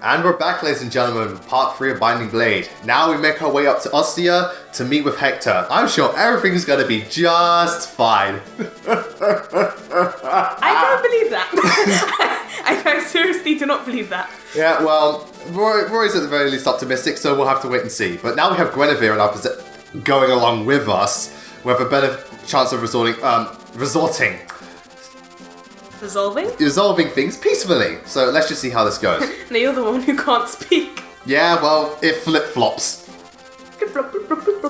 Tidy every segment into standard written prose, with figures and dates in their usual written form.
And we're back, ladies and gentlemen, with part 3 of Binding Blade. Now we make our way up to Ostia to meet with Hector. I'm sure everything's gonna be just fine. I don't believe that. I seriously do not believe that. Yeah, well, Roy's at the very least optimistic, so we'll have to wait and see. But now we have Guinevere going along with us. We have a better chance of resolving things peacefully. So let's just see how this goes. No, you're the one who can't speak. Yeah, well, it flip-flops.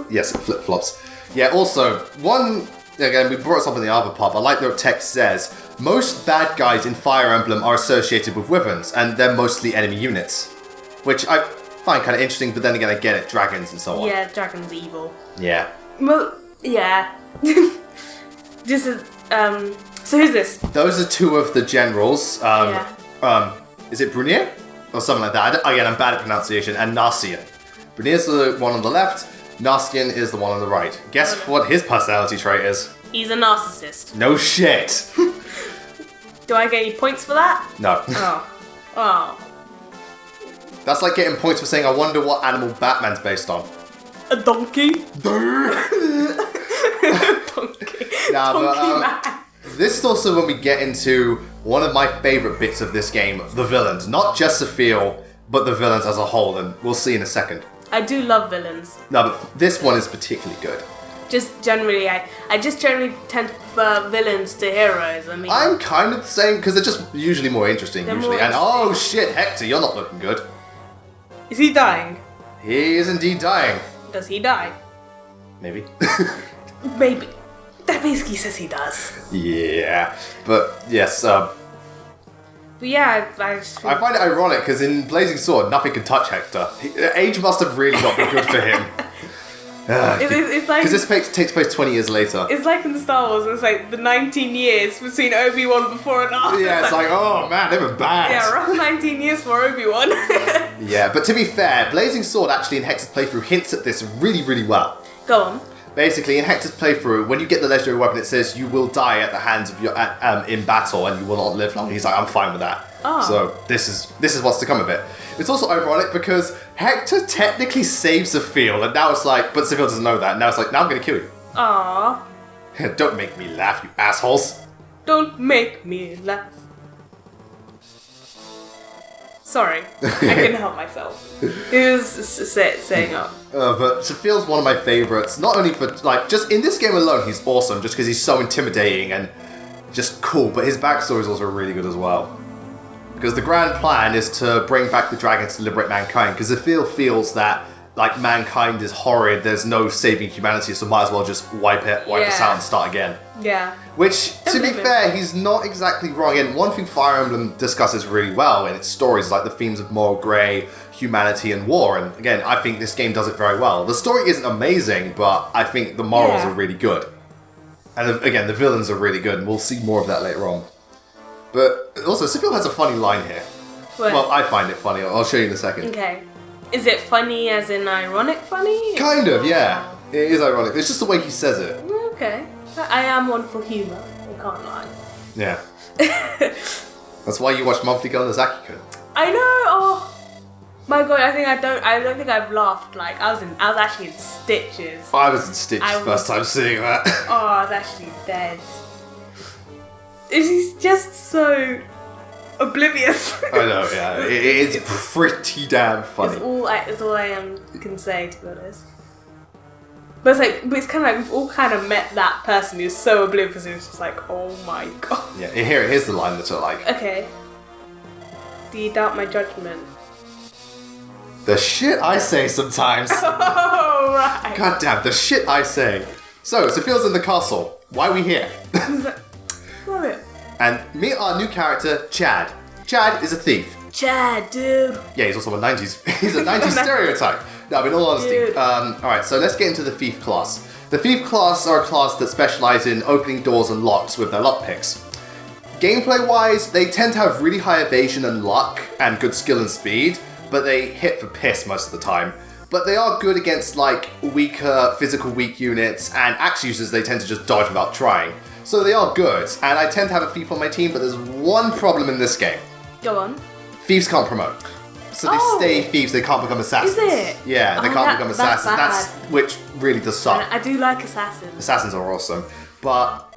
Yes, it flip-flops. Yeah, also, again, we brought this up in the other part, but I like the text says, most bad guys in Fire Emblem are associated with wyverns, and they're mostly enemy units. Which I find kind of interesting, but then again, I get it, dragons and so on. Yeah, dragons evil. Yeah. Well, yeah. This is, so who's this? Those are two of the generals. Is it Brunier? Or something like that. Again, I'm bad at pronunciation. And Narcian. Brunier's the one on the left. Narcian is the one on the right. Guess what his personality trait is? He's a narcissist. No shit. Do I get any points for that? No. Oh. That's like getting points for saying, I wonder what animal Batman's based on. A donkey? Donkey. Donkey. Nah, Donkey man. This is also when we get into one of my favourite bits of this game, the villains. Not just Zephiel, but the villains as a whole, and we'll see in a second. I do love villains. No, but this one is particularly good. Just generally, I just generally tend to prefer villains to heroes. I mean, I'm kind of the same, because they're just usually more interesting, They're usually. more And oh shit, Hector, you're not looking good. is he dying? He is indeed dying. Does he die? Maybe. Maybe. That basically says he does. Yeah. But, yes, But yeah, I just I find it ironic, because in Blazing Sword, nothing can touch Hector. Age must have really not been good for him. it's like... Because this takes place 20 years later. It's like in Star Wars, it's like the 19 years between Obi-Wan before and after. Yeah, it's like, oh man, they were bad. Yeah, rough 19 years for Obi-Wan. Yeah, but to be fair, Blazing Sword actually in Hector's playthrough hints at this really, really well. Go on. Basically, in Hector's playthrough, when you get the legendary weapon, it says you will die at the hands of your in battle, and you will not live long. He's like, I'm fine with that. Oh. So this is what's to come of it. It's also ironic because Hector technically saves Zephiel, and now it's like, but Zephiel doesn't know that. Now it's like, now I'm gonna kill you. Aww. Don't make me laugh, you assholes. Don't make me laugh. Sorry, I couldn't help myself. It was saying up. But Zephiel's one of my favourites, not only for, like, just in this game alone, he's awesome, just because he's so intimidating and just cool, but his backstory is also really good as well. Because the grand plan is to bring back the dragons to liberate mankind, because Zephiel feels that, like, mankind is horrid, there's no saving humanity, so might as well just wipe us out and start again. Yeah. Which, to be fair, he's not exactly wrong. And one thing Fire Emblem discusses really well in its stories is like the themes of moral grey, humanity, and war. And again, I think this game does it very well. The story isn't amazing, but I think the morals are really good. And again, the villains are really good, and we'll see more of that later on. But also, Zephiel has a funny line here. What? Well, I find it funny. I'll show you in a second. Okay. Is it funny as in ironic funny? Kind of, yeah. It is ironic. It's just the way he says it. Okay. I am one for humour. I can't lie. Yeah. That's why you watch Monthly Gun Zaki-kun. I know. Oh my god! I don't think I've laughed. Like I was actually in stitches. I was in stitches first time seeing that. Oh, I was actually dead. He's just so oblivious. I know. Yeah, it's pretty damn funny. It's all I can say, to be honest. But it's kind of like we've all kind of met that person who's so oblivious and it's just like, oh my god. Yeah, here's the line that's like. Okay. Do you doubt my judgment? The shit I say sometimes. Oh, right. God damn, the shit I say. So, Zephiel's in the castle. Why are we here? Love it. And meet our new character, Chad. Chad is a thief. Chad, dude. Yeah, he's also a 90s. He's a 90s stereotype. No, but in all honesty. Alright, so let's get into the thief class. The thief class are a class that specialise in opening doors and locks with their lockpicks. Gameplay-wise, they tend to have really high evasion and luck and good skill and speed, but they hit for piss most of the time. But they are good against, like, weaker, physical weak units, and axe users they tend to just dodge without trying. So they are good, and I tend to have a thief on my team, but there's one problem in this game. Go on. Thieves can't promote. So they stay thieves, they can't become assassins. Is it? Yeah, they can't become assassins. That's which really does suck. I do like assassins. Assassins are awesome. But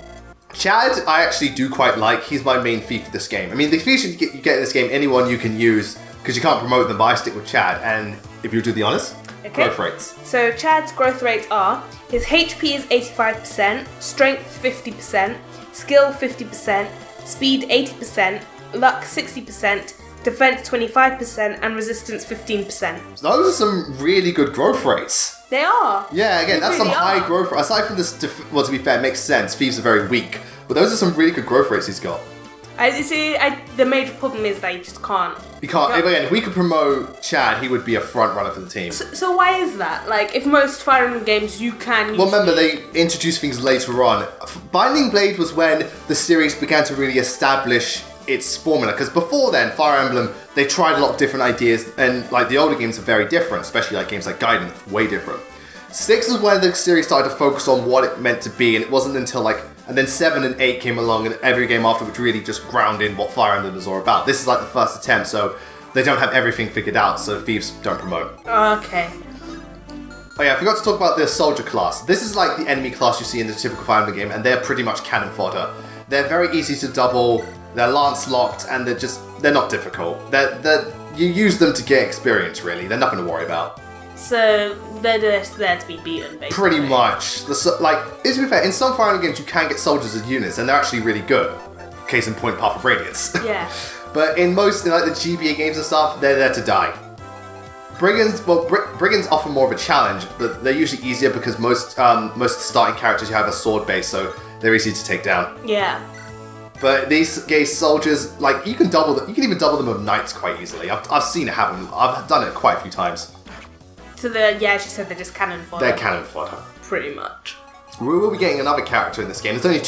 Chad, I actually do quite like. He's my main thief for this game. I mean, the thieves you get in this game, anyone you can use, because you can't promote them, but I stick with Chad. And if you do the honors, growth rates. So Chad's growth rates are, his HP is 85%, strength 50%, skill 50%, speed 80%, luck 60%, defense 25%, and resistance 15%. So those are some really good growth rates. They are. Yeah, again, that's really some high growth rate. Aside from this, well, to be fair, it makes sense. Thieves are very weak. But those are some really good growth rates he's got. The major problem is that you just can't. You can't. Again, if we could promote Chad, he would be a front runner for the team. So why is that? Like, if most Fire Emblem games you can. Well, remember they introduced things later on. Binding Blade was when the series began to really establish its formula. Because before then, Fire Emblem, they tried a lot of different ideas, and like the older games are very different, especially like games like Gaiden, way different. 6 was when the series started to focus on what it meant to be, and it wasn't until and then 7 and 8 came along, and every game after which really just ground in what Fire Emblem was all about. This is like the first attempt, so they don't have everything figured out, so thieves don't promote. Okay. Oh yeah, I forgot to talk about the soldier class. This is like the enemy class you see in the typical Fire Emblem game, and they're pretty much cannon fodder. They're very easy to double, they're lance locked, and they're not difficult. You use them to get experience, really. They're nothing to worry about. So they're just there to be beaten, basically. Pretty much. To be fair, in some Fire Emblem games you can get soldiers as units, and they're actually really good. Case in point, Path of Radiance. Yeah. But in most, like the GBA games and stuff, they're there to die. Brigands offer more of a challenge, but they're usually easier because most starting characters you have a sword base, so they're easy to take down. Yeah. But these gay soldiers, like you can even double them with knights quite easily. I've seen it happen. I've done it quite a few times. So as you said, they're just cannon fodder. They're cannon fodder. Pretty much. We will be getting another character in this game. There's only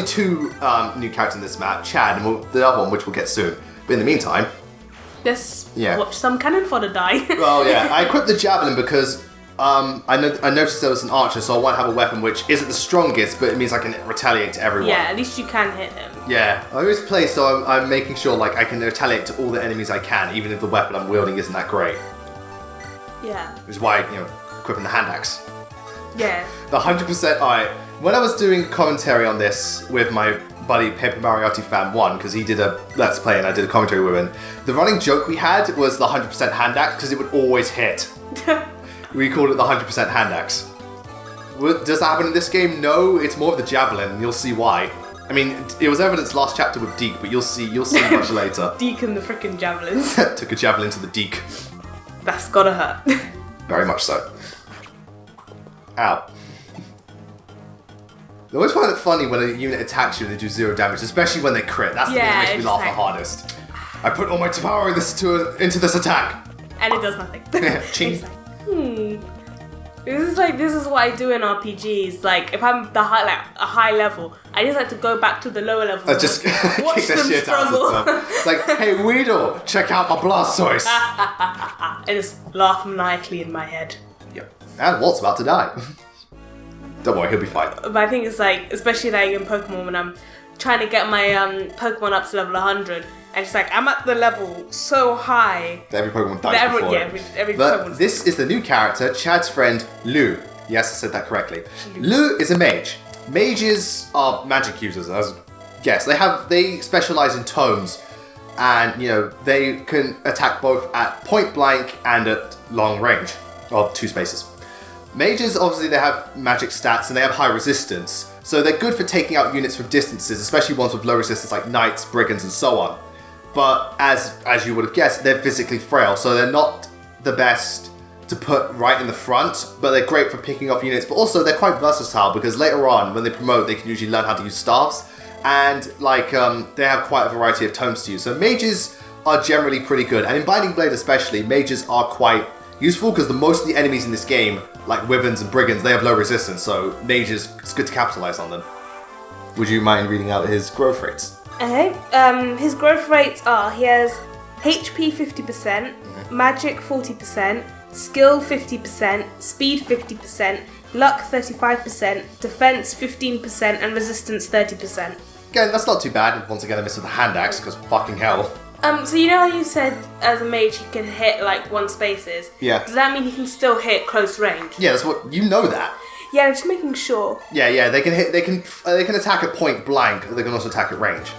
two new characters in this map, Chad and the other one, which we'll get soon. But in the meantime, let's watch some cannon fodder die. Well, yeah, I equipped the javelin because I noticed there was an archer, so I want to have a weapon which isn't the strongest, but it means I can retaliate to everyone. Yeah, at least you can hit him. Yeah, I always play so I'm making sure I can retaliate to all the enemies I can, even if the weapon I'm wielding isn't that great. Yeah. Which is why equipping the hand axe. Yeah. The 100%. Alright, when I was doing commentary on this with my buddy Paper Mariotti Fan 1, because he did a Let's Play and I did a commentary with him, the running joke we had was the 100% hand axe because it would always hit. We called it the 100% hand axe. Does that happen in this game? No, it's more of the javelin, and you'll see why. I mean, it was evidenced last chapter with Deke, but you'll see much later. Deke and the frickin' javelins. Took a javelin to the Deke. That's gotta hurt. Very much so. Ow. I always find it funny when a unit attacks you and they do 0 damage, especially when they crit. That's the thing that makes me laugh the hardest. I put all my power into this attack. And it does nothing. Ching. This is what I do in RPGs. Like, if I'm a high level, I just like to go back to the lower level. Just watch kick the them shit struggle. out of them. It's like, hey Weedle, check out my Blastoise. I just laugh maniacally in my head. Yep. And Walt's about to die. Don't worry, he'll be fine. But I think it's especially in Pokemon when I'm trying to get my Pokemon up to level 100. And it's I'm at the level so high. That every Pokemon dies before. Yeah, every Pokemon. This is the new character, Chad's friend, Lou. Yes, I said that correctly. Lou is a mage. Mages are magic users, as guess. They specialize in tomes. And, they can attack both at point blank and at long range. Or 2 spaces. Mages, obviously, they have magic stats and they have high resistance. So they're good for taking out units from distances, especially ones with low resistance like knights, brigands, and so on. But as you would have guessed, they're physically frail, so they're not the best to put right in the front, but they're great for picking off units. But also, they're quite versatile because later on, when they promote, they can usually learn how to use staffs. And, they have quite a variety of tomes to use. So mages are generally pretty good. And in Binding Blade especially, mages are quite useful because most of the enemies in this game, like wyverns and brigands, they have low resistance. So mages, it's good to capitalize on them. Would you mind reading out his growth rates? Okay. His growth rates are, he has HP 50%, magic 40%, skill 50%, speed 50%, luck 35%, defense 15%, and resistance 30%. Again, that's not too bad. Once again, I missed with the hand axe, because fucking hell. So you know how you said as a mage he can hit like one spaces? Yeah. Does that mean he can still hit close range? Yeah, that's what you know that. Yeah, just making sure. Yeah, they can hit. They can attack at point blank. They can also attack at range.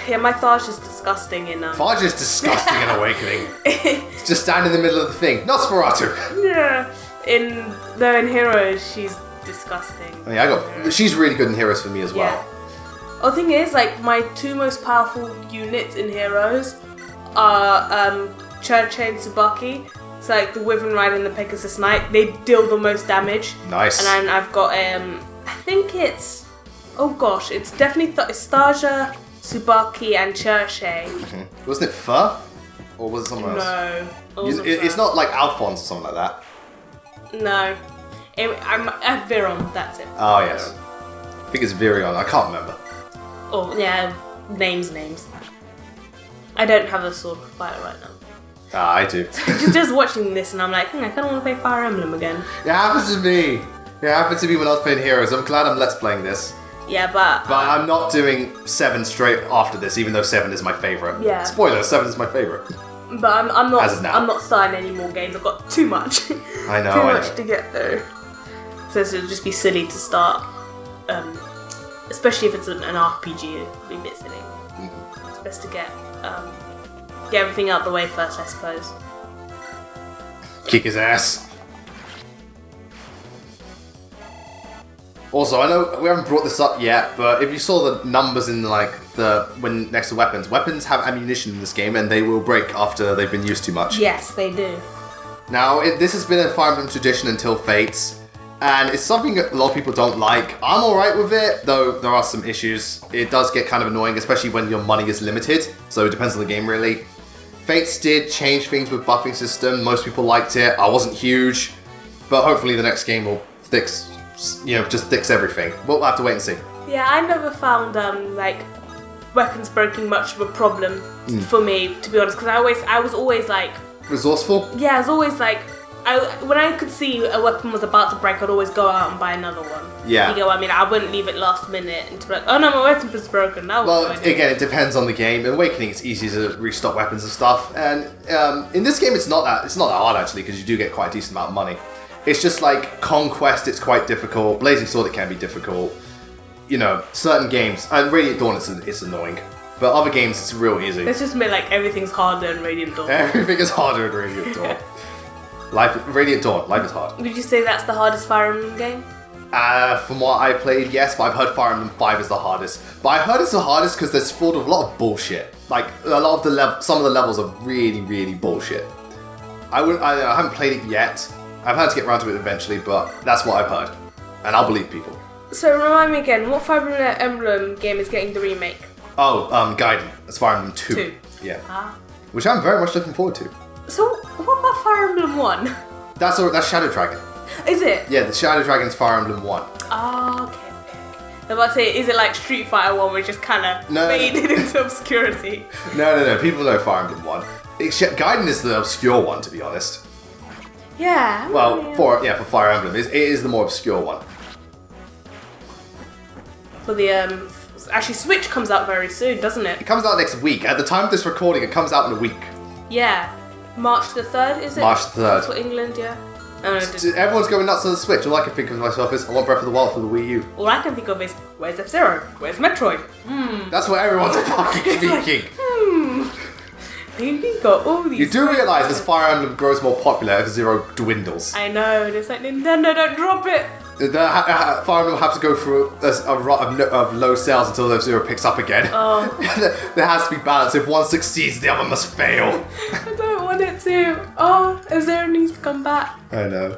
Yeah, my Tharge is disgusting in Tharge is disgusting in Awakening. It's just stand in the middle of the thing. Nosferatu. Yeah. In Heroes, she's disgusting. Oh, yeah, she's really good in Heroes for me as well. Yeah. The thing is, like, my two most powerful units in Heroes are Churchill and Tsubaki. It's like the Wyvern Rider and the Pegasus Knight. They deal the most damage. Nice. And then I've got I think it's it's definitely Stasia, Tsubaki, and Churchill. Mm-hmm. Wasn't it Fur? Or was it someone else? No. It's not like Alphonse or something like that. No. I'm at Viron, that's it. Oh, yes. I think it's Virion. I can't remember. Oh, yeah. Names. I don't have a sword fighter right now. Ah, I do. Just watching this and I'm like, I kind of want to play Fire Emblem again. It happened to me. It happened to me when I was playing Heroes. I'm glad I'm Let's Playing this. Yeah, but I'm not doing 7 straight after this, even though 7 is my favourite. Yeah. Spoiler, 7 is my favourite. But I'm not. As of now. I'm not starting any more games. I've got too much. I know. Too much to get through. So it would just be silly to start, especially if it's an RPG. It'd be a bit silly. Mm-hmm. It's best to get everything out the way first, I suppose. Kick his ass. Also, I know we haven't brought this up yet, but if you saw the numbers in when next to weapons have ammunition in this game, and they will break after they've been used too much. Yes, they do. Now, this has been a Fire Emblem tradition until Fates, and it's something that a lot of people don't like. I'm alright with it, though there are some issues. It does get kind of annoying, especially when your money is limited, so it depends on the game really. Fates did change things with buffing system. Most people liked it. I wasn't huge, but hopefully the next game will fix everything. We'll have to wait and see. Yeah, I never found weapons breaking much of a problem for me, to be honest, because I was always like resourceful. Yeah, I was always like, when I could see a weapon was about to break, I'd always go out and buy another one. Yeah. You get what I mean? I wouldn't leave it last minute and to be like, oh no, my weapon's broken. Now well, again, it depends on the game. In Awakening, it's easy to restock weapons and stuff, and in this game, it's not that hard actually, because you do get quite a decent amount of money. It's just like Conquest, it's quite difficult. Blazing Sword, it can be difficult. You know, certain games, and Radiant Dawn, it's annoying. But other games, it's real easy. Let's just admit, like, everything's harder in Radiant Dawn. Everything is harder in Radiant Dawn. Radiant Dawn, life is hard. Would you say that's the hardest Fire Emblem game? From what I played, yes, but I've heard Fire Emblem 5 is the hardest. But I heard it's the hardest because there's filled with a lot of bullshit. Like, some of the levels are really, really bullshit. I haven't played it yet. I've had to get around to it eventually, but that's what I've heard. And I'll believe people. So remind me again, what Fire Emblem game is getting the remake? Oh, Gaiden. That's Fire Emblem 2. Yeah. Which I'm very much looking forward to. So, what about Fire Emblem 1? That's Shadow Dragon. Is it? Yeah, the Shadow Dragon's Fire Emblem 1. Oh, okay. I was about to say, is it like Street Fighter 1 where it just kind of faded into obscurity? No. People know Fire Emblem 1. Gaiden is the obscure one, to be honest. Yeah. For Fire Emblem, it is the more obscure one. For the actually, Switch comes out very soon, doesn't it? It comes out next week. At the time of this recording, it comes out in a week. Yeah, March the 3rd, is it? March the 3rd. For England, yeah. Everyone's going nuts on the Switch. All I can think of myself is I want Breath of the Wild for the Wii U. All I can think of is where's F-Zero? Where's Metroid? That's what everyone's fucking thinking. You've got all these. You do realise as Fire Emblem grows more popular, F-Zero dwindles. I know, and it's like, Nintendo, don't drop it! Fire Emblem have to go through a rut of low sales until F-Zero picks up again. Oh. There has to be balance. If one succeeds, the other must fail. I don't want it to. Oh, F-Zero needs to come back. I know.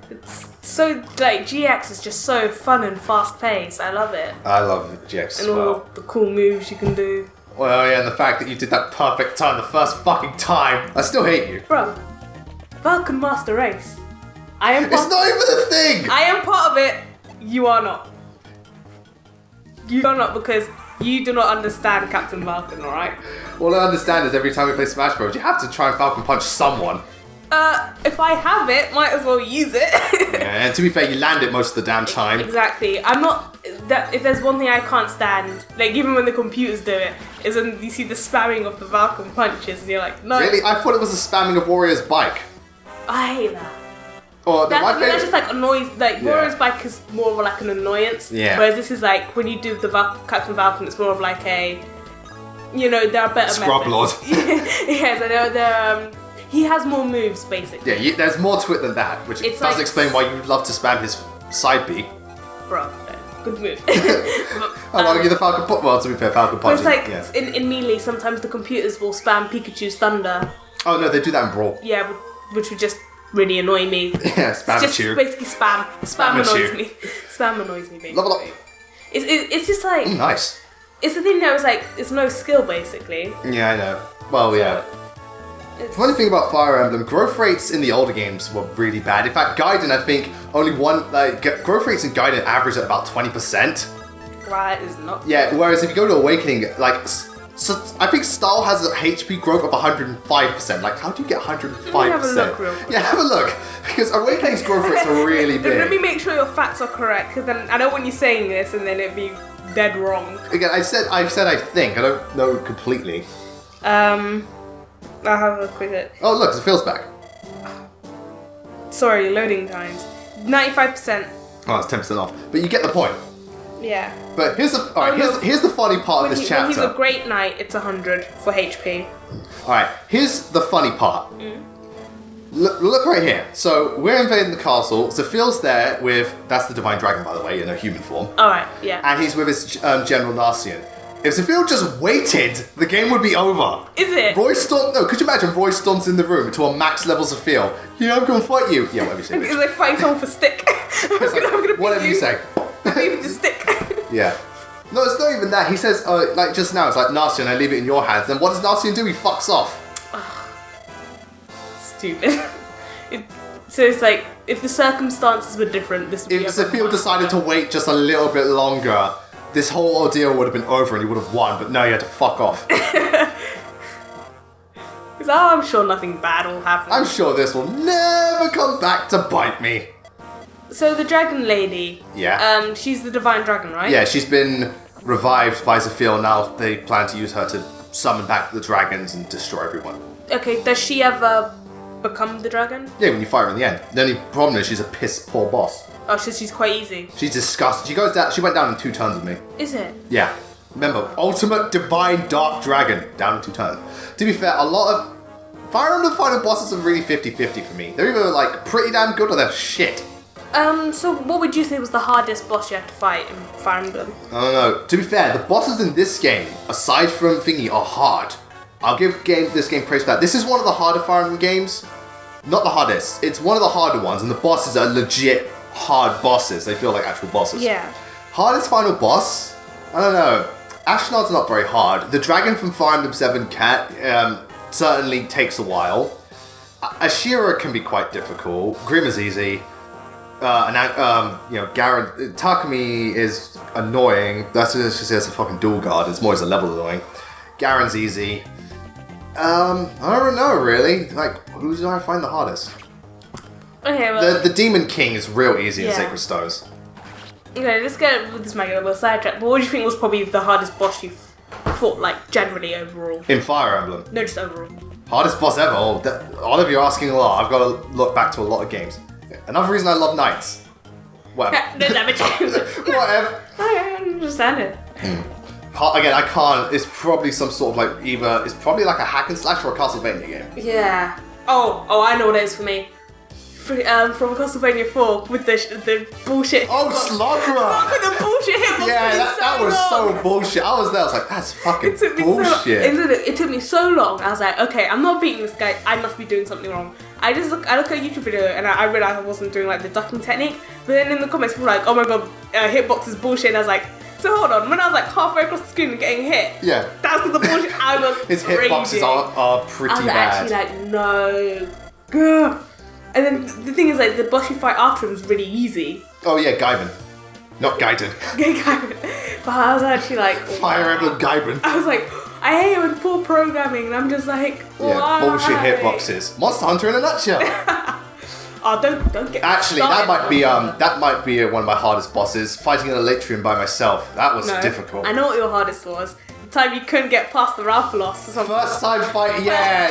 It's so, like, GX is just so fun and fast-paced. I love it. I love GX as well. And all the cool moves you can do. Well, yeah, and the fact that you did that perfect turn the first fucking time. I still hate you. Bro, Vulcan Master Race. It's not even a thing! I am part of it. You are not. You are not, because you do not understand Captain Vulcan, alright? All I understand is every time we play Smash Bros, you have to try and Falcon Punch someone. If I have it, might as well use it. Yeah, and to be fair, you land it most of the damn time. Exactly. I'm not... that if there's one thing I can't stand, like even when the computers do it, is when you see the spamming of the Falcon punches and you're like, no. Really? I thought it was a spamming of Warrior's bike. I hate that. Or That just like annoys, like Warrior's bike is more of like an annoyance. Yeah. Whereas this is like, when you do the Captain Falcon, it's more of like a, you know, there are better Scrub Lord. Yeah, so they're he has more moves basically. Yeah, there's more to it than that, which It's does like- explain why you love to spam his side B. Bro, good move. I want to give the Falcon Punch. Well, to be fair, Falcon But Punch. it's like in Melee, sometimes the computers will spam Pikachu's Thunder. Oh no, they do that in Brawl. Yeah, which would just really annoy me. Yeah, spam It's just basically spam. Spam Spam-a-chew. annoys me. Spam annoys me basically. Level up. It's just like Nice. it's the thing that was like it's no skill basically. Yeah, I know. Well, yeah. It's, Funny thing about Fire Emblem, growth rates in the older games were really bad. In fact, Gaiden, I think, only growth rates in Gaiden average at about 20%. right is not. Yeah, whereas if you go to Awakening, like, so I think Style has a HP growth of 105%. Like, how do you get 105%? Let me have a look real quick. Yeah, have a look. Because Awakening's growth rates are really Let me big. make sure your facts are correct, because then I don't want you saying this and then it'd be dead wrong. Again, I said I think. I don't know completely. I'll have a quick look. Oh, look, Zephyl's back. Sorry, loading times. 95%. Oh, it's 10% off. But you get the point. Yeah. But here's the here's the funny part of this When he's a chapter. great knight, it's 100 for HP. Alright, here's the funny part. Look right here. So we're invading the castle. Zephyl's there with, that's the Divine Dragon, by the way, in a human form. Alright, yeah. And he's with his General Narcian. If Zephyl just waited, the game would be over. Is it? Roy Storm, no, could you imagine Roy Storms in the room to a max level Zephyl? Yeah, I'm gonna fight you. Yeah, whatever you say. It's bitch. like fighting someone for stick. I'm gonna beat Whatever you say. Leave the stick. Yeah. No, it's not even that. He says, like just now, it's like, Narcian, I leave it in your hands. Then what does Narcian do? He fucks off. Stupid. So it's like, if the circumstances were different, this would be If Zephyl decided to wait just a little bit longer, this whole ordeal would have been over and he would have won, but no, he had to fuck off. Because I'm sure nothing bad will happen. I'm sure this will never come back to bite me. So the dragon lady, Yeah. she's the divine dragon, right? Yeah, she's been revived by Zephyl. Now they plan to use her to summon back the dragons and destroy everyone. Okay, does she ever become the dragon? Yeah, when you fight her in the end. The only problem is she's a piss poor boss. Oh, so she's quite easy. She's disgusting. She goes down. She went down in 2 turns with me. Is it? Yeah. Remember, ultimate divine dark dragon down in 2 turns. To be fair, a lot of Fire Emblem final bosses are really 50-50 for me. They're either like pretty damn good or they're shit. So what would you say was the hardest boss you had to fight in Fire Emblem? I don't know. To be fair, the bosses in this game, aside from Thingy, are hard. I'll give this game praise for that. This is one of the harder Fire Emblem games. Not the hardest. It's one of the harder ones, and the bosses are legit hard bosses. They feel like actual bosses. Yeah. Hardest final boss? I don't know. Ashnod's not very hard. The dragon from Fire Emblem 7 Cat certainly takes a while. Ashira can be quite difficult. Grim is easy. Garen, Takumi is annoying. That's just because he has a fucking dual guard. It's more as a level annoying. Garen's easy. I don't know really. Like, who do I find the hardest? Okay, well. The Demon King is real easy in Yeah. Sacred Stones. Okay, let's get with this might get a little sidetrack. But what do you think was probably the hardest boss you've fought, like generally overall? In Fire Emblem. No, just overall. Hardest boss ever. Oh, Olive, you're asking a lot. I've got to look back to a lot of games. Another reason I love Knights. Whatever. No damage. Whatever. I understand it. Again, I can't. It's probably some sort of like it's probably like a hack and slash or a Castlevania game. Yeah. Oh, I know what it is for me. From Castlevania 4 with the bullshit. Oh, Slugger! With the bullshit hitbox. Yeah, that was long. so bullshit. I was there. I was like, that's fucking It took me bullshit. it took me so long. I was like, okay, I'm not beating this guy. I must be doing something wrong. I look at a YouTube video and I realized I wasn't doing like the ducking technique. But then in the comments, people were like, oh my god, hitbox is bullshit. And I was like, so hold on. When I was like halfway across the screen and getting hit, Yeah. that's because the bullshit I was. His hitboxes are pretty I was bad. actually like, no, Gah. And then the thing is, like, the boss you fight after him was really easy. Oh yeah, Gaiden. Not Gaiden. But I was actually like, Fire Emblem Gaiden. I was like, I hate it with poor programming, and I'm just like, Yeah, why? bullshit hitboxes. Monster Hunter in a nutshell. Oh, don't get. Actually, that might be one of my hardest bosses. Fighting an Elytrian by myself. That was difficult. I know what your hardest was. The time you couldn't get past the Ralphalos or something. First time fight, yeah.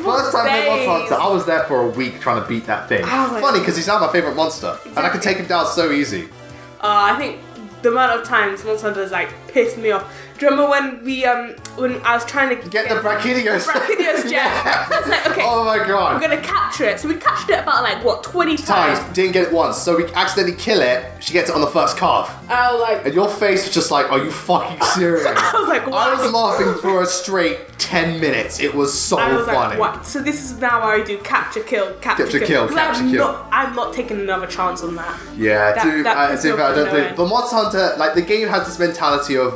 First time playing Monster Hunter. I was there for a week trying to beat that thing. Funny because he's now my favorite monster, and I can take him down so easy. I think the amount of times Monster Hunter has like pissed me off. Do you remember when I was trying to get the Brachinios? Brachinios gem. Yeah. So I was like, okay. Oh my god. We're gonna capture it. So we captured it about like what 20 times. Didn't get it once. So we accidentally kill it. She gets it on the first carve. I was like, and your face was just like, are you fucking serious? I was like, what? I was laughing for a straight 10 minutes. It was so funny. Like, what? So this is now how I do capture kill. I'm not taking another chance on that. Yeah, I don't think. But Monster Hunter, like the game has this mentality of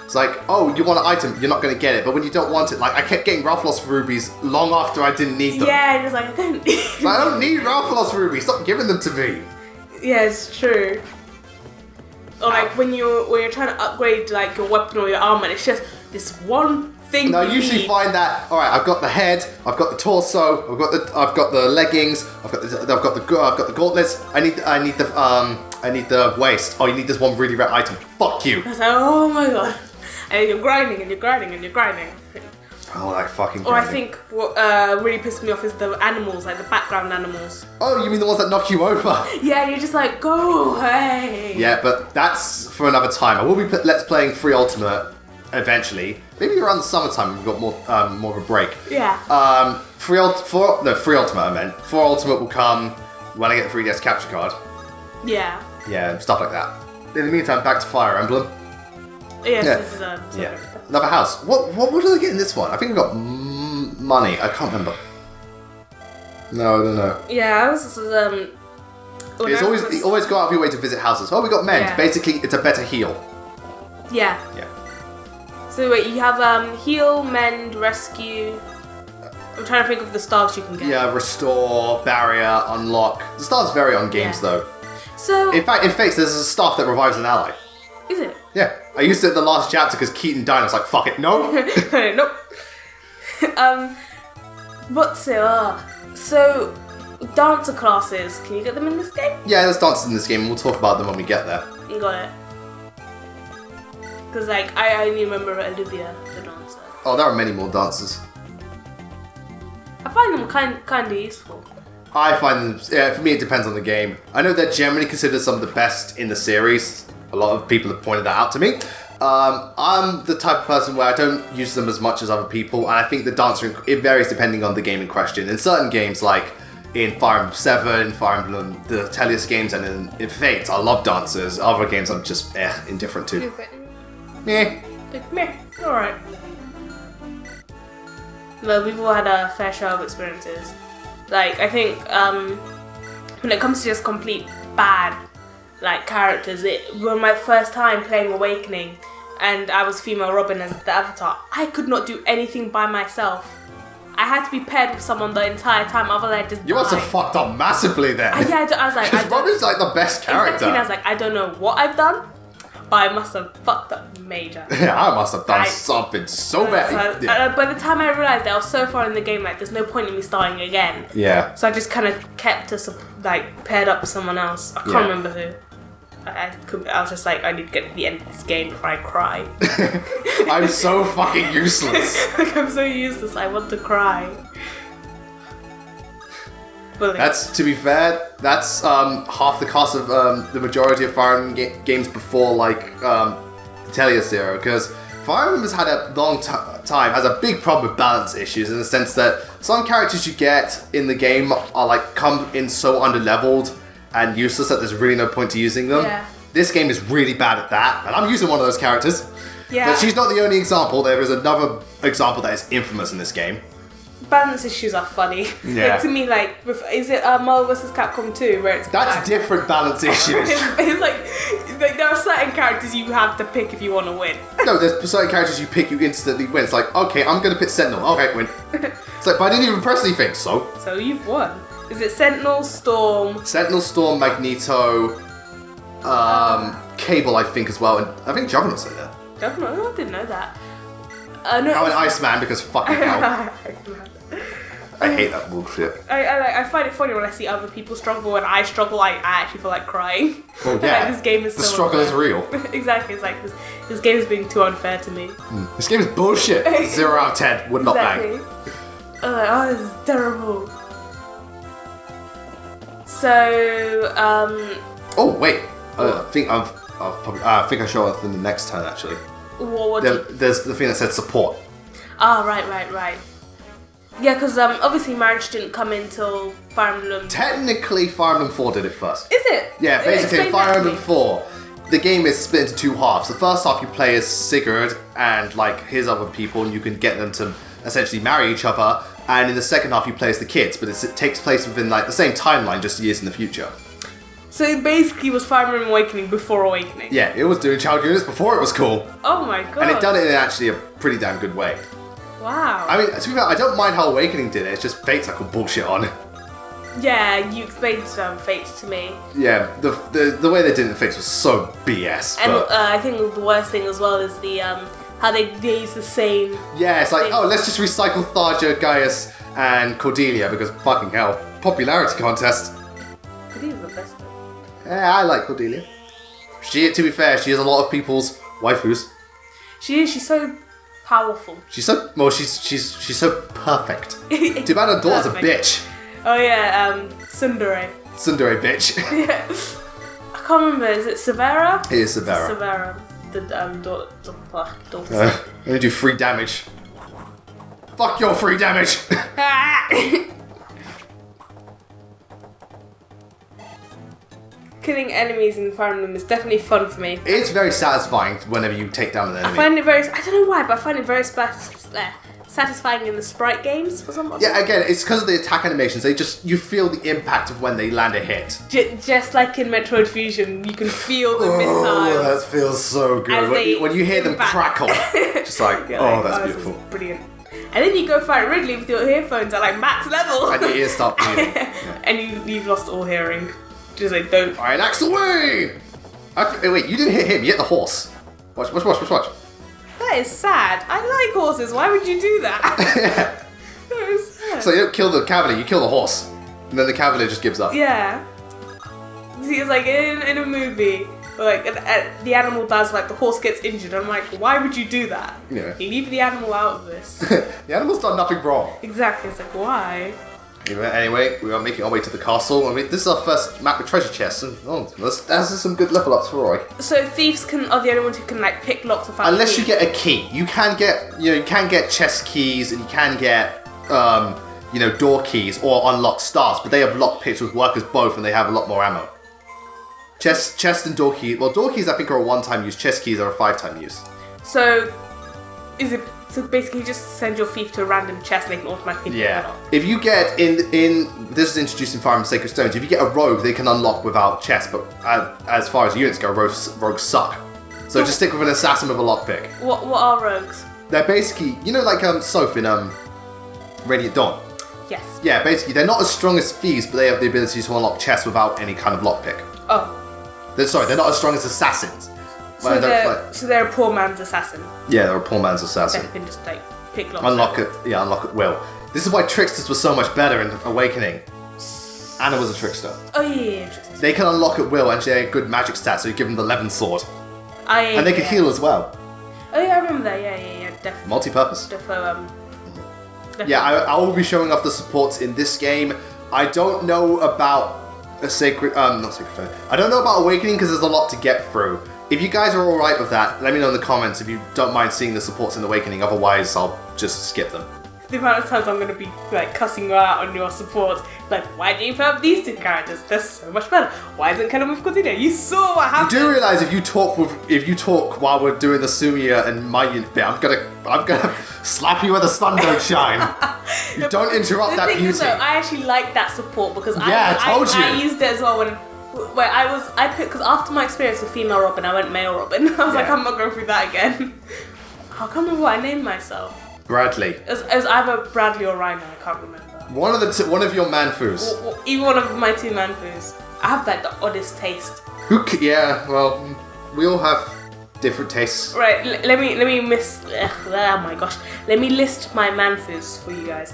it's like, oh, you want an item, you're not going to get it. But when you don't want it, like I kept getting Ralphalos rubies long after I didn't need them. Yeah, and it's like, I don't need Ralphalos rubies. Stop giving them to me. Yeah, it's true. Or like when you're trying to upgrade like your weapon or your armor, it's just this one thing. No, I usually find that. All right, I've got the head, I've got the torso, I've got the leggings, I've got the gauntlets. I need the waist. Oh, you need this one really rare item. Fuck you. I was like, oh my god. And you're grinding and you're grinding and you're grinding. Oh, like fucking grinding. Or I think what really pissed me off is the animals, like the background animals. Oh, you mean the ones that knock you over? Yeah, you're just like, go away. Yeah, but that's for another time. I will be Let's Playing Free Ultimate eventually. Maybe around the summertime we've got more of a break. Yeah. Free Ultimate I meant. 4 Ultimate will come when I get the 3DS capture card. Yeah. Yeah, stuff like that. In the meantime, back to Fire Emblem. Yes, yeah. This is another house. What do I get in this one? I think we got money. I can't remember. No, I don't know. Yeah, I was you always go out of your way to visit houses. Oh, we got mend. Yeah. Basically, it's a better heal. Yeah. Yeah. So wait, you have heal, mend, rescue. I'm trying to think of the stars you can get. Yeah, restore, barrier, unlock. The stars vary on games though. So in fact, in Fates, there's a staff that revives an ally. Is it? Yeah, I used it in the last chapter because Keaton died. I was like, fuck it, no. Nope. So dancer classes, can you get them in this game? Yeah, there's dancers in this game, and we'll talk about them when we get there. You got it. Because like I only remember Olivia the dancer. Oh, there are many more dancers. I find them kind of useful. I find them. Yeah, for me, it depends on the game. I know they're generally considered some of the best in the series. A lot of people have pointed that out to me. I'm the type of person where I don't use them as much as other people, and I think the dancer, it varies depending on the game in question. In certain games, like in Fire Emblem 7, Fire Emblem, the Telius games, and in Fate, I love dancers. Other games I'm just indifferent to. Meh. Alright. Well, we've all had a fair share of experiences. Like, I think when it comes to just complete bad characters, it was my first time playing Awakening, and I was female Robin as the avatar. I could not do anything by myself. I had to be paired with someone the entire time, otherwise I just You must have fucked up massively then. I was like, because Robin's like the best character. Exactly, and I was like, I don't know what I've done, but I must have fucked up major. Yeah, I must have done something so bad. So, by the time I realised I was so far in the game, there's no point in me starting again. Yeah. So I just kind of kept us paired up with someone else. I can't remember who. I was just like, I need to get to the end of this game before I cry. I'm so fucking useless. I'm so useless, I want to cry. That's, to be fair, that's half the cost of the majority of Fire Emblem games before the Telius era, because Fire Emblem has had a long time, has a big problem with balance issues in the sense that some characters you get in the game are come in so under-leveled and useless that there's really no point to using them. Yeah. This game is really bad at that, and I'm using one of those characters. Yeah. But she's not the only example. There is another example that is infamous in this game. Balance issues are funny. Yeah. To me, is it Marvel vs. Capcom 2 where it's That's different balance issues. it's like there are certain characters you have to pick if you want to win. No, there's certain characters you pick, you instantly win. It's like, okay, I'm going to pick Sentinel. Okay, win. It's like, but I didn't even press anything, so. So you've won. Is it Sentinel, Storm? Sentinel, Storm, Magneto, Cable, I think, as well. And I think Juggernaut's in there. Juggernaut? I didn't know that. No, and Iceman, because fucking hell. I hate that bullshit. I find it funny when I see other people struggle. When I struggle, I actually feel like crying. Well, yeah. Like, this game is the so struggle unfair. is real. Exactly. It's like this game is being too unfair to me. This game is bullshit. 0 out of 10 would not bang. Oh, this is terrible. So, Oh wait, I think I think I show off in the next turn actually. There's the thing that said support. Ah, right. Yeah, because obviously marriage didn't come in till Fire Emblem. Technically, Fire Emblem 4 did it first. Is it? Yeah, basically, Explain Fire that to Emblem me. 4, the game is split into 2 halves. The first half you play as Sigurd and like his other people, and you can get them to essentially marry each other. And in the second half you play as the kids, but it takes place within like the same timeline, just years in the future. So it basically was Fire Emblem Awakening before Awakening. Yeah, it was doing child units before it was cool. Oh my god. And it done it in actually a pretty damn good way. Wow. I mean, to be fair, I don't mind how Awakening did it, it's just Fates I call bullshit on. Yeah, you explained Fates to me. Yeah, the way they did it in Fates was so BS. And but I think the worst thing as well is the how they use the same. yeah, it's like, thing. oh, let's just recycle Tharja, Gaius, and Cordelia because fucking hell, popularity contest. Cordelia's the best one. Yeah, I like Cordelia. To be fair, she is a lot of people's waifus. She's so powerful. She's so perfect. Too bad her daughter's a Perfect. bitch. Oh yeah, Tsundere. Tsundere bitch. Yeah. I can't remember. Is it Severa? It is Severa. Severa. The daughter. I'm gonna do 3 damage. Fuck your 3 damage. Killing enemies in Fire Emblem is definitely fun for me. It's very satisfying whenever you take down an enemy. I find it very. I don't know why, but I find it very satisfying in the sprite games for some reason. Yeah, again, it's because of the attack animations. You feel the impact of when they land a hit. Just like in Metroid Fusion, you can feel the Oh, missiles. that feels so As good. they When you hear them impact. crackle, just like, You're oh, like, that's this beautiful. is brilliant. And then you go fight Ridley with your earphones at like max level. And your ears start bleeding. Yeah. And you've lost all hearing. Just like, don't. Iron Axe away! Wait, you didn't hit him, you hit the horse. Watch. That is sad. I like horses. Why would you do that? That is sad. So you don't kill the cavalier, you kill the horse. And then the cavalier just gives up. Yeah. See, it's like in a movie, like the animal does, like the horse gets injured. I'm like, why would you do that? Yeah. Leave the animal out of this. The animal's done nothing wrong. Exactly. It's like, why? Anyway, we are making our way to the castle. I mean, this is our first map with treasure chests. And that's some good level ups for Roy. So thieves are the only ones who can like pick locks or find Unless keys. you get a key, you can get chest keys and you can get door keys or unlock stars, but they have lock picks with workers both, and they have a lot more ammo. Chest and door keys. Well, door keys I think are a 1-time use. Chest keys are a 5-time use. So so basically, you just send your thief to a random chest and they can automatically pick it Yeah. up. If you get in this is introduced in Fire Emblem Sacred Stones. If you get a rogue, they can unlock without chest. But as far as units go, rogues suck. So just stick with an assassin with a lockpick. What are rogues? They're basically, like Soph in Radiant Dawn. Yes. Yeah, basically they're not as strong as thieves, but they have the ability to unlock chests without any kind of lockpick. Oh. They're not as strong as assassins. So they're a poor man's assassin. Yeah, they're a poor man's assassin. They can just like pick locks. Unlock it at will. This is why tricksters were so much better in Awakening. Anna was a trickster. Oh yeah, interesting. They can unlock at will, and she had good magic stats, so you give them the Levin sword. And they can heal as well. Oh yeah, I remember that. Yeah, definitely. Multi-purpose. Definitely. Yeah, I will be showing off the supports in this game. I don't know about not Sacred Stone. I don't know about Awakening because there's a lot to get through. If you guys are alright with that, let me know in the comments if you don't mind seeing the supports in Awakening, otherwise I'll just skip them. The amount of times I'm going to be like cussing you out on your support, like, why did you put up these 2 characters? They're so much better. Why isn't Kenan with Cordelia? You saw what happened. You do realise if you talk while we're doing the Sumiya and my unit bit, I'm gonna slap you where the sun don't shine. You don't interrupt that The thing beauty. is, though, I actually like that support because I told you. I used it as well where I picked, because after my experience with female Robin, I went male Robin. I was like, I'm not going through that again. I can't remember what I named myself. Bradley. It was either Bradley or Rhino, I can't remember. One of your manfus. Either one of my 2 manfus. I have like the oddest taste. Yeah, well, we all have different tastes. Right, let me list. Oh my gosh, let me list my manfus for you guys.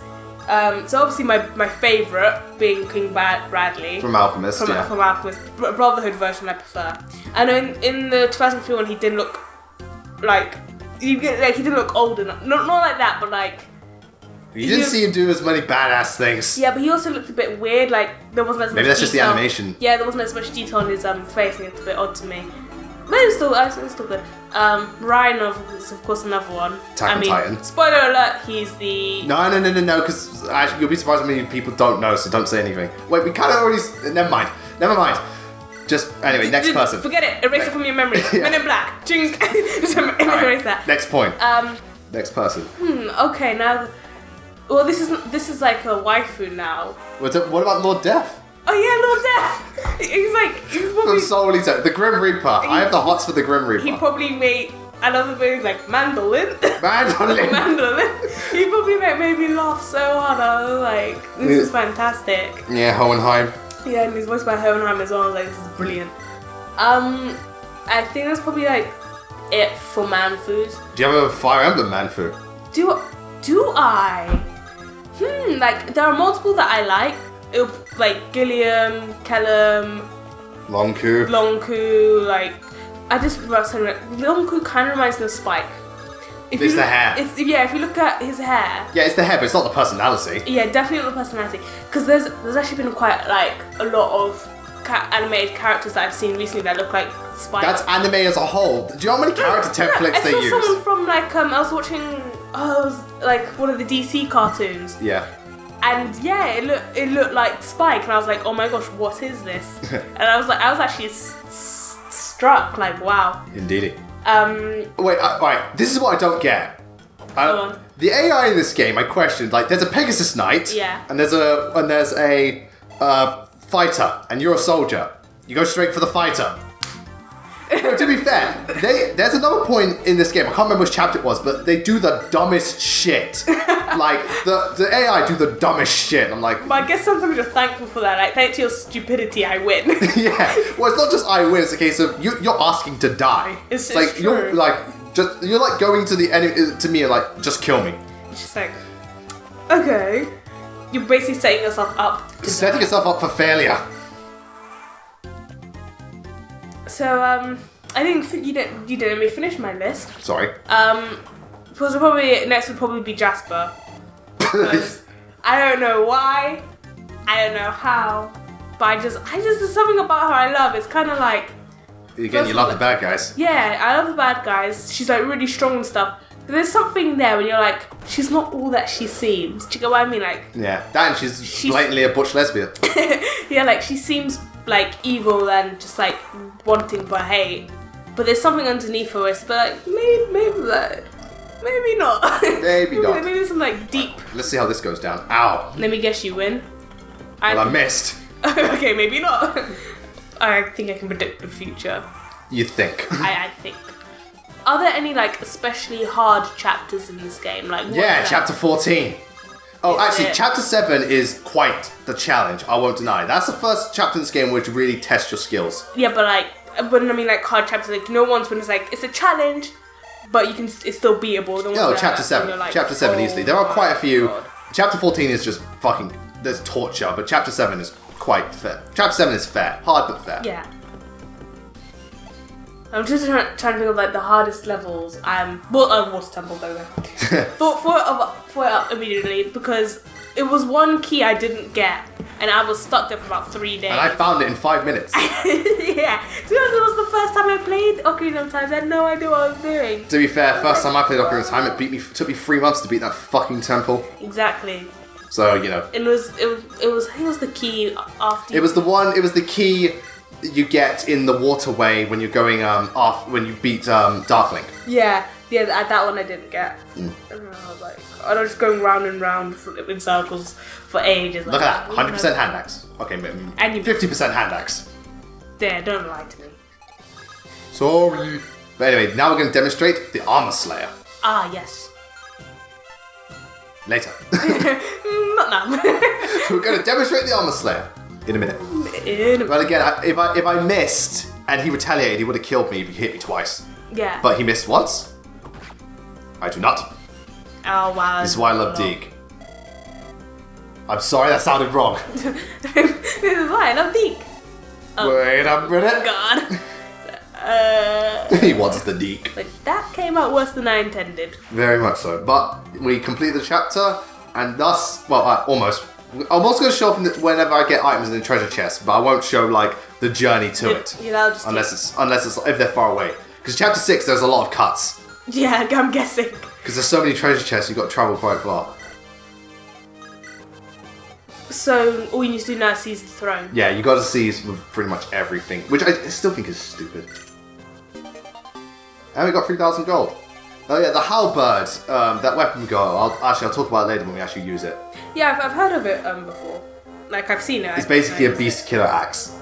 So obviously my favourite being King Bradley. From Alchemist, From Alchemist. Brotherhood version I prefer. I know in the 2003 one he didn't look like... he didn't look old enough. Not like that, but like... You didn't see him do as many badass things. Yeah, but he also looked a bit weird, like there wasn't as much Maybe that's detail. just the animation. Yeah, there wasn't as much detail on his face and it's a bit odd to me. But it's still good. Ryan is of course another one. Attack on Titan. Spoiler alert, he's the... No, because actually you'll be surprised how many people don't know, so don't say anything. Wait, we kind of already... Never mind. Just, anyway, next person. Forget it, erase it from your memories. Yeah. Men in Black, ching. Just erase that. Next point. Next person. Okay, now... Well, this is like a waifu now. What about Lord Death? Oh yeah, Lord Death! He's probably... From Soul Eater, the Grim Reaper. I have the hots for the Grim Reaper. He probably made... I love the things like mandolin. Mandolin. He probably made me laugh so hard. I was like, this is fantastic. Yeah, Hohenheim. Yeah, and he's voiced by Hohenheim as well. I was like, this is brilliant. I think that's probably like it for Manfus. Do you have a Fire Emblem Manfu? Do I? Like there are multiple that I like. Like Gilliam, Kellum, Longku, like I just wrote something like Longku kind of reminds me of Spike. It's the hair. If you look at his hair. Yeah, it's the hair, but it's not the personality. Yeah, definitely not the personality. Because there's actually been quite like a lot of animated characters that I've seen recently that look like Spike. That's anime as a whole. Do you know how many character templates they use? I saw someone from like I was watching it was like one of the DC cartoons. Yeah. And yeah, it looked like Spike, and I was like, oh my gosh, what is this? And I was actually struck, like, wow. Indeed. Wait, alright, this is what I don't get. Go on. The AI in this game, I questioned, like, there's a Pegasus Knight, yeah, and there's a fighter, and you're a soldier. You go straight for the fighter. No, to be fair, there's another point in this game, I can't remember which chapter it was, but they do the dumbest shit. Like, the AI do the dumbest shit. I'm like... But I guess sometimes you're thankful for that. Like, thanks to your stupidity, I win. Yeah. Well, it's not just I win, it's a case of you're asking to die. It's like, true. you're like going to the enemy, to me and like, just kill me. It's just like, okay. You're basically setting yourself up. Setting yourself up for failure. So, I think you didn't let me finish my list. Sorry. Because next would probably be Jasper. I don't know why, I don't know how, but I just there's something about her I love. It's kind of like... Again, you love the bad guys. Yeah, I love the bad guys. She's like really strong and stuff. But there's something there when you're like, she's not all that she seems. Do you get what I mean? Like, yeah, and she's blatantly a butch lesbian. Yeah, like she seems like evil and just like wanting for hate. But there's something underneath her where it's like, maybe not. Maybe not. Maybe some like deep. Let's see how this goes down. Ow. Let me guess you win. Well, I missed. Okay, maybe not. I think I can predict the future. You think? I think. Are there any like especially hard chapters in this game? Like yeah, chapter 14. Oh, actually, chapter 7 is quite the challenge. I won't deny. That's the first chapter in this game which really tests your skills. Yeah, but like when I mean like hard chapters, like ones when it's like it's a challenge, but it's still beatable. No, chapter 7. Like, chapter 7 easily. There are quite a few. God. Chapter 14 is just fucking. There's torture, but chapter 7 is quite fair. Chapter 7 is fair, hard but fair. Yeah. I'm just trying to think of like the hardest levels. Water Temple, by the way. Thought it up immediately because it was one key I didn't get, and I was stuck there for about 3 days. And I found it in 5 minutes. Yeah. To be honest, it was the first time I played Ocarina of Time. I had no idea what I was doing. To be fair, first time I played Ocarina of Time, it took me 3 months to beat that fucking temple. Exactly. So you know. It was. I think it was the key after. It was the key you get in the waterway when you're going when you beat Darkling. Yeah, that one I didn't get. And I was like, I was just going round and round in circles for ages. Look at that, 100% hand axe. Okay, and 50% hand axe. There, don't lie to me. Sorry. But anyway, now we're going to demonstrate the Armor Slayer. Ah, yes. Later. Not now. We're going to demonstrate the Armor Slayer in a minute. Well, again, if I missed and he retaliated, he would have killed me if he hit me twice. Yeah. But he missed once. I do not. Oh wow. This is why I love Dig. I'm sorry, that sounded wrong. This is why I love Deke. Oh. Wait a minute. God. He wants the Deke. Like, that came out worse than I intended. Very much so. But we complete the chapter, and thus, well, almost. I'm also going to show off whenever I get items in the treasure chest, but I won't show like the journey to it. Yeah, that'll just unless it's if they're far away. Because chapter 6, there's a lot of cuts. Yeah, I'm guessing. Because there's so many treasure chests, you've got to travel quite far. So all you need to do now is seize the throne. Yeah, you got to seize with pretty much everything, which I still think is stupid. And we got 3,000 gold. Oh yeah, the halberd, that weapon go. I'll talk about it later when we actually use it. Yeah, I've heard of it before. Like, I've seen it. It's basically a beast killer axe.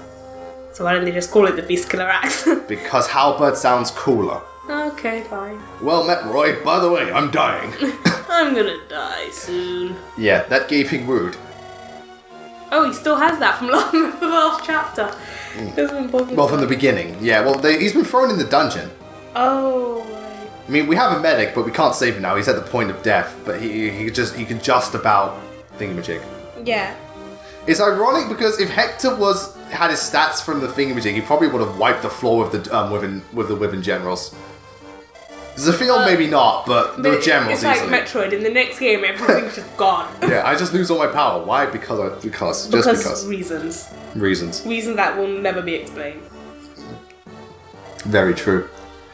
So why don't they just call it the beast killer axe? Because halberd sounds cooler. Okay, fine. Well met, Roy. By the way, I'm dying. I'm gonna die soon. Yeah, that gaping wound. Oh, he still has that from the last chapter. Well, from the beginning. Yeah, well, he's been thrown in the dungeon. Oh, right. I mean, we have a medic, but we can't save him now. He's at the point of death, but he can just about thingamajig. Yeah. It's ironic because if Hector had his stats from the thingamajig, he probably would have wiped the floor with the Wyvern generals. Zephiel maybe not, but the generals it's easily. It's like Metroid. In the next game, everything's just gone. Yeah, I just lose all my power. Why? Because Reasons. Reasons that will never be explained. Very true.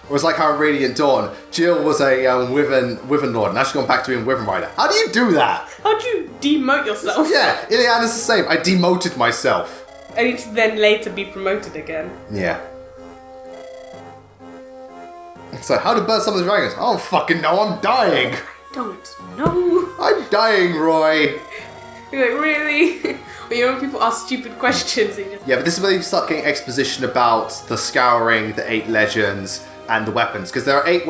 It was like how in Radiant Dawn, Jill was a Wyvern Lord, now she's gone back to being Wyvern Rider. How do you do that? How'd you demote yourself? Yeah, Iliana's the same. I demoted myself. Only to then later be promoted again. Yeah. So how to burn some of the dragons? I don't fucking know, I'm dying. I don't know. I'm dying, Roy. You're like, really? Well, you know when people ask stupid questions. Yeah, but this is where you start getting exposition about the scouring, the 8 legends, and the weapons. Because there are 8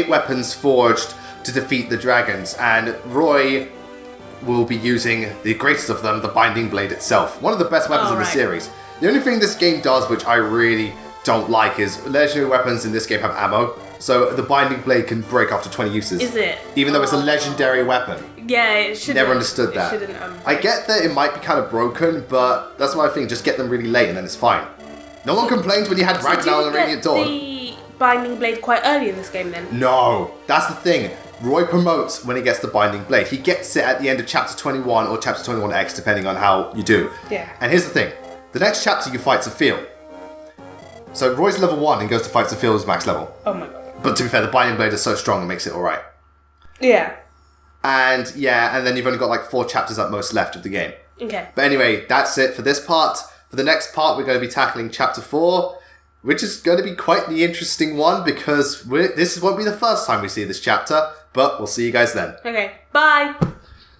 weapons forged to defeat the dragons. And Roy will be using the greatest of them, the Binding Blade itself. One of the best weapons in the series. The only thing this game does, which I really don't like, is legendary weapons in this game have ammo. So the Binding Blade can break after 20 uses. Is it? Even though it's a legendary weapon. Yeah, it should. Never understood that. I get that it might be kind of broken, but that's what I think. Just get them really late and then it's fine. No one complains when you had Ragnar and Radiant Dawn. The Binding Blade quite early in this game then? No, that's the thing. Roy promotes when he gets the Binding Blade. He gets it at the end of Chapter 21 or Chapter 21X, depending on how you do. Yeah. And here's the thing. The next chapter you fight Zephiel. So Roy's level 1 and goes to fight Zephiel's max level. Oh my god. But to be fair, the Binding Blade is so strong it makes it alright. Yeah. And then you've only got like 4 chapters at most left of the game. Okay. But anyway, that's it for this part. For the next part, we're going to be tackling Chapter 4, which is going to be quite the interesting one because this won't be the first time we see this chapter, but we'll see you guys then. Okay, bye!